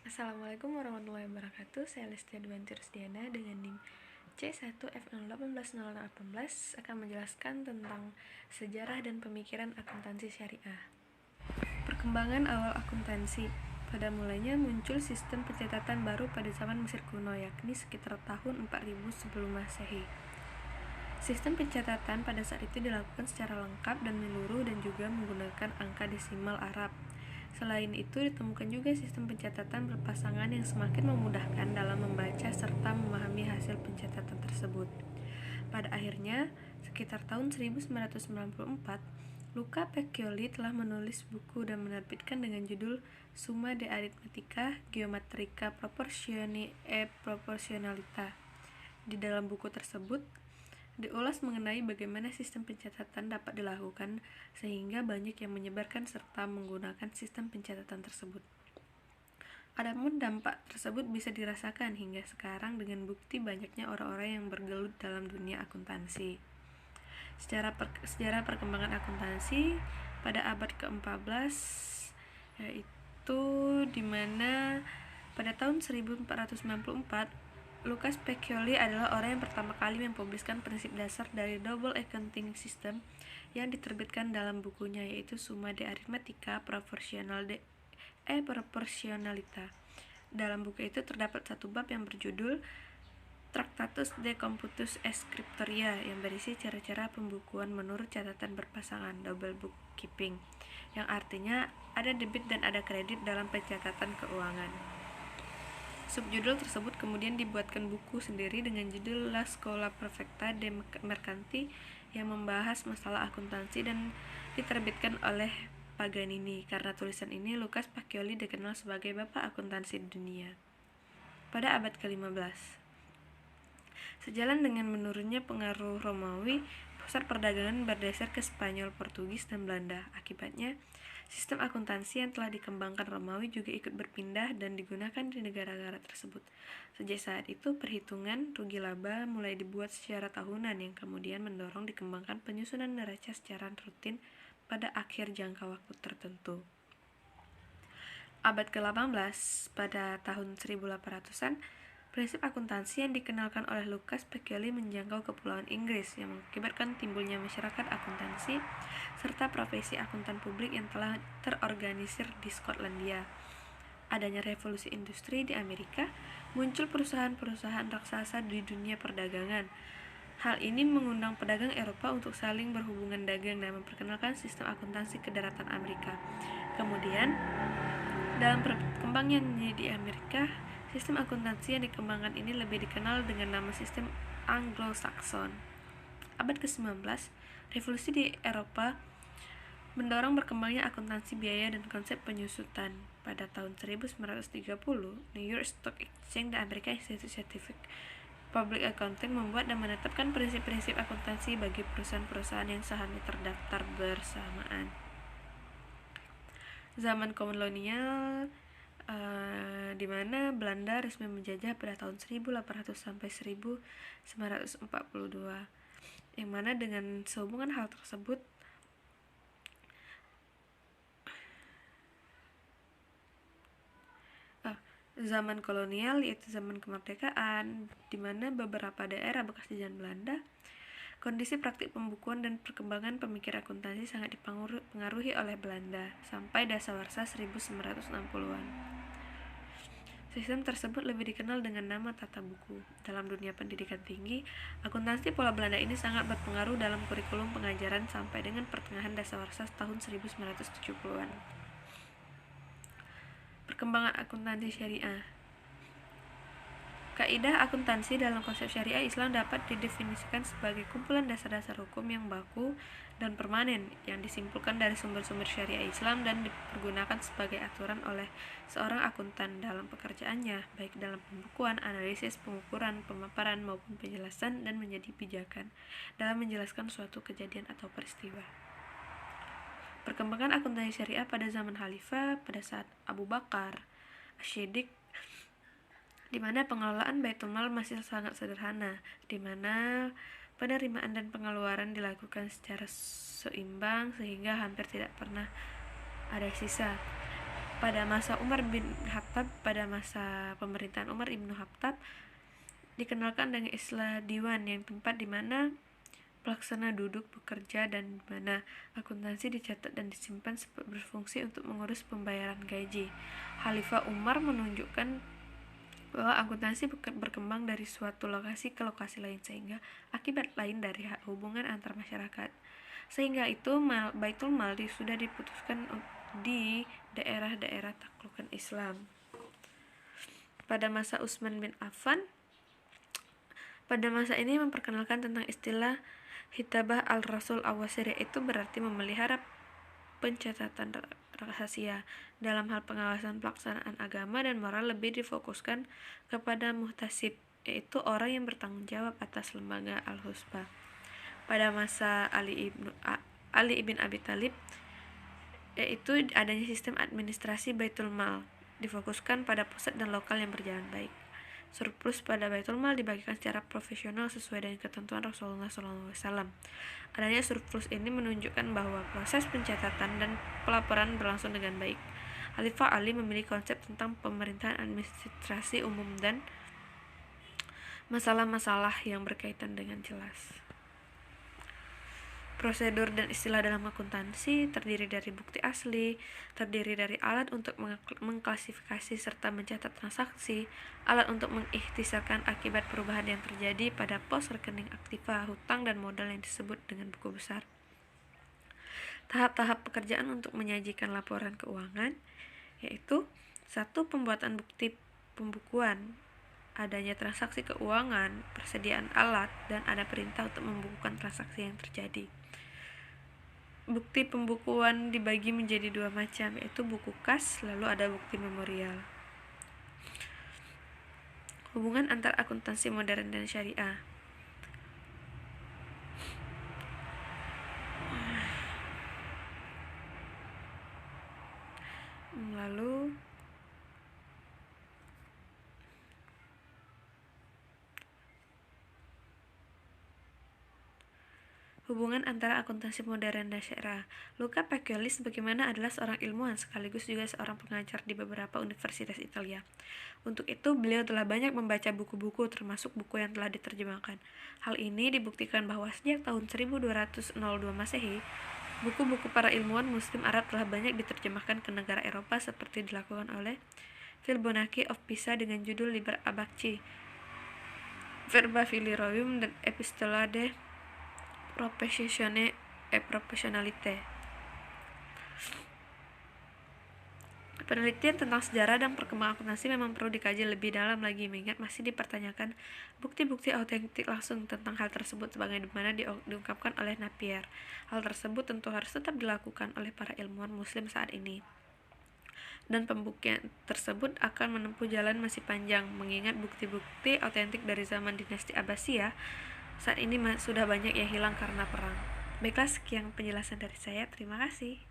Assalamualaikum warahmatullahi wabarakatuh. Saya Lestia Duanti Rusdiana dengan NIM C1F0180618 akan menjelaskan tentang sejarah dan pemikiran akuntansi syariah. Perkembangan awal akuntansi. Pada mulanya muncul sistem pencatatan baru pada zaman Mesir kuno, yakni sekitar tahun 4000 sebelum Masehi. Sistem pencatatan pada saat itu dilakukan secara lengkap dan menyeluruh dan juga menggunakan angka desimal Arab. Selain itu, ditemukan juga sistem pencatatan berpasangan yang semakin memudahkan dalam membaca serta memahami hasil pencatatan tersebut. Pada akhirnya, sekitar tahun 1994, Luca Pacioli telah menulis buku dan menerbitkan dengan judul Summa de Arithmetica Geometrica Proportioni e Proportionalita. Di dalam buku tersebut, diulas mengenai bagaimana sistem pencatatan dapat dilakukan sehingga banyak yang menyebarkan serta menggunakan sistem pencatatan tersebut. Adapun dampak tersebut bisa dirasakan hingga sekarang dengan bukti banyaknya orang-orang yang bergelut dalam dunia akuntansi. Sejarah perkembangan akuntansi pada abad ke-14 yaitu di mana pada tahun 1494 Lucas Pacioli adalah orang yang pertama kali mempublikasikan prinsip dasar dari double accounting system yang diterbitkan dalam bukunya, yaitu Summa de Arithmetica Proportionalita. Dalam buku itu terdapat satu bab yang berjudul Tractatus de Computus Scriptoria yang berisi cara-cara pembukuan menurut catatan berpasangan double bookkeeping, yang artinya ada debit dan ada kredit dalam pencatatan keuangan. Subjudul tersebut kemudian dibuatkan buku sendiri dengan judul La Scuola Perfecta de Mercanti yang membahas masalah akuntansi dan diterbitkan oleh Paganini. Karena tulisan ini, Lucas Pacioli dikenal sebagai bapak akuntansi dunia. Pada abad ke-15, sejalan dengan menurunnya pengaruh Romawi, pusat perdagangan bergeser ke Spanyol, Portugis, dan Belanda. Akibatnya, sistem akuntansi yang telah dikembangkan Romawi juga ikut berpindah dan digunakan di negara-negara tersebut. Sejak saat itu, perhitungan rugi laba mulai dibuat secara tahunan yang kemudian mendorong dikembangkan penyusunan neraca secara rutin pada akhir jangka waktu tertentu. Abad ke-18, pada tahun 1800-an, prinsip akuntansi yang dikenalkan oleh Lucas Pacioli menjangkau kepulauan Inggris yang mengakibatkan timbulnya masyarakat akuntansi serta profesi akuntan publik yang telah terorganisir di Skotlandia. Adanya revolusi industri di Amerika, muncul perusahaan-perusahaan raksasa di dunia perdagangan. Hal ini mengundang pedagang Eropa untuk saling berhubungan dagang dan memperkenalkan sistem akuntansi ke daratan Amerika. Kemudian, dalam perkembangannya di Amerika, sistem akuntansi yang dikembangkan ini lebih dikenal dengan nama sistem Anglo-Saxon. Abad ke-19, revolusi di Eropa mendorong berkembangnya akuntansi biaya dan konsep penyusutan. Pada tahun 1930, New York Stock Exchange dan American Institute Scientific Public Accounting membuat dan menetapkan prinsip-prinsip akuntansi bagi perusahaan-perusahaan yang sahamnya terdaftar bersamaan. Zaman kolonial di mana Belanda resmi menjajah pada tahun 1800 sampai 1942, yang mana dengan sehubungan hal tersebut zaman kolonial yaitu zaman kemerdekaan, di mana beberapa daerah bekas jajahan Belanda, kondisi praktik pembukuan dan perkembangan pemikiran akuntansi sangat dipengaruhi oleh Belanda sampai dasawarsa 1960-an. Sistem tersebut lebih dikenal dengan nama tata buku. Dalam dunia pendidikan tinggi, akuntansi pola Belanda ini sangat berpengaruh dalam kurikulum pengajaran sampai dengan pertengahan dasawarsa tahun 1970-an. Perkembangan akuntansi syariah. Kaidah akuntansi dalam konsep syariah Islam dapat didefinisikan sebagai kumpulan dasar-dasar hukum yang baku dan permanen yang disimpulkan dari sumber-sumber syariah Islam dan dipergunakan sebagai aturan oleh seorang akuntan dalam pekerjaannya, baik dalam pembukuan, analisis, pengukuran, pemaparan, maupun penjelasan dan menjadi pijakan dalam menjelaskan suatu kejadian atau peristiwa. Perkembangan akuntansi syariah pada zaman Khalifah pada saat Abu Bakar As-Siddiq, di mana pengelolaan Baitul Mal masih sangat sederhana, di mana penerimaan dan pengeluaran dilakukan secara seimbang sehingga hampir tidak pernah ada sisa. pada masa pemerintahan Umar ibn Khattab dikenalkan dengan istilah diwan, yang tempat di mana pelaksana duduk bekerja dan di mana akuntansi dicatat dan disimpan berfungsi untuk mengurus pembayaran gaji. Khalifah Umar menunjukkan bahwa akuntansi berkembang dari suatu lokasi ke lokasi lain sehingga akibat lain dari hubungan antar masyarakat. Sehingga itu Baitul Mal sudah diputuskan di daerah-daerah taklukan Islam. Pada masa Utsman bin Affan, pada masa ini memperkenalkan tentang istilah hitabah al-rasul awasir, yaitu berarti memelihara pencatatan rahasia. Dalam hal pengawasan pelaksanaan agama dan moral lebih difokuskan kepada muhtasib, yaitu orang yang bertanggung jawab atas lembaga al-husbah. Pada masa Ali ibn Abi Thalib, yaitu adanya sistem administrasi Baitul Mal, difokuskan pada pusat dan lokal yang berjalan baik. Surplus pada Baitul Mal dibagikan secara profesional sesuai dengan ketentuan Rasulullah SAW. Adanya surplus ini menunjukkan bahwa proses pencatatan dan pelaporan berlangsung dengan baik. Khalifah Ali memiliki konsep tentang pemerintahan administrasi umum dan masalah-masalah yang berkaitan dengan jelas. Prosedur dan istilah dalam akuntansi terdiri dari bukti asli, terdiri dari alat untuk mengklasifikasi serta mencatat transaksi, alat untuk mengikhtisarkan akibat perubahan yang terjadi pada pos rekening aktiva, hutang, dan modal yang disebut dengan buku besar. Tahap-tahap pekerjaan untuk menyajikan laporan keuangan, yaitu 1. Pembuatan bukti pembukuan, adanya transaksi keuangan, persediaan alat, dan ada perintah untuk membukukan transaksi yang terjadi. Bukti pembukuan dibagi menjadi 2 macam, yaitu buku kas, lalu ada bukti memorial. Hubungan antar akuntansi modern dan syariah. Lalu hubungan antara akuntansi modern dan syariah. Luca Pacioli sebagaimana adalah seorang ilmuwan sekaligus juga seorang pengajar di beberapa universitas Italia. Untuk itu, beliau telah banyak membaca buku-buku, termasuk buku yang telah diterjemahkan. Hal ini dibuktikan bahwa sejak tahun 1202 Masehi, buku-buku para ilmuwan Muslim Arab telah banyak diterjemahkan ke negara Eropa seperti dilakukan oleh Fibonacci of Pisa dengan judul Liber Abaci, Verba Filiroium, dan Epistola de Professione e Professionalité. Penelitian tentang sejarah dan perkembangan akuntansi memang perlu dikaji lebih dalam lagi, mengingat masih dipertanyakan bukti-bukti autentik langsung tentang hal tersebut sebagaimana diungkapkan oleh Napier. Hal tersebut tentu harus tetap dilakukan oleh para ilmuwan muslim saat ini, dan pembuktian tersebut akan menempuh jalan masih panjang, mengingat bukti-bukti autentik dari zaman dinasti Abbasiyah saat ini sudah banyak yang hilang karena perang. Baiklah, sekian penjelasan dari saya. Terima kasih.